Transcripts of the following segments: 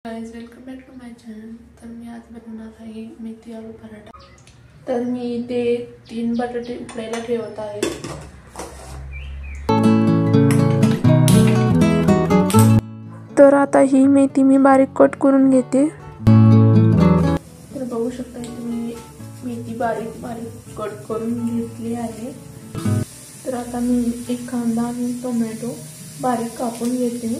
Guys, welcome back to my channel. तर मी आज बनवणार आहे मेथी आलू पराठा। तर मी इथे 3 बटाटे उकडायला ठेवत आहे। तर आता ही मेथी मी बारीक कट करून घेते। तर बघू शकता तुम्ही मेथी बारीक कट करून घेतली आहे। तर आता मी एक कांदा आणि टोमॅटो बारीक कापून घेते।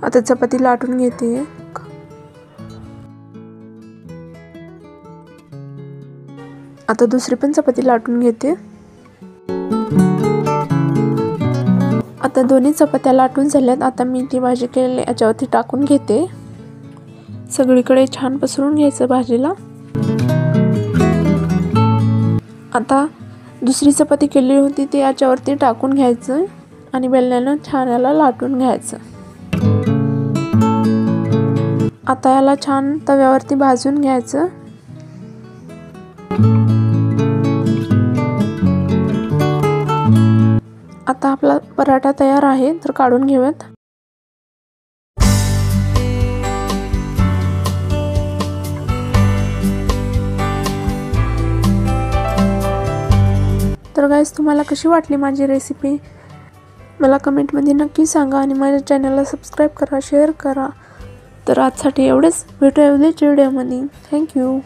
आता चपाती लाटून घेते। आता दुसरी पण चपाती लाटून घेते। आता दोन्ही चपात्या लाटून झाल्यात। आता मी ती भाजी केलेली याच्यावरती टाकून घेते। सगळीकडे छान पसरून घ्यायचं भाजीला। आता दुसरी चपाती केली होती ती याच्यावरती टाकून घ्यायचं आणि बेलण्यानं छान याला लाटून घ्यायचं। आता याला छान तव्यावरती भाजून घ्यायचं। आता आपला पराठा तयार आहे, तर काढून घेऊयात। तर गाइस, तुम्हाला कशी वाटली माझी रेसिपी मला कमेंटमध्ये नक्की सांगा आणि माझ्या चॅनलला सबस्क्राईब करा, शेअर करा। तर आजसाठी एवढेच, भेटूया उद्याच्या व्हिडिओमध्ये। थँक्यू।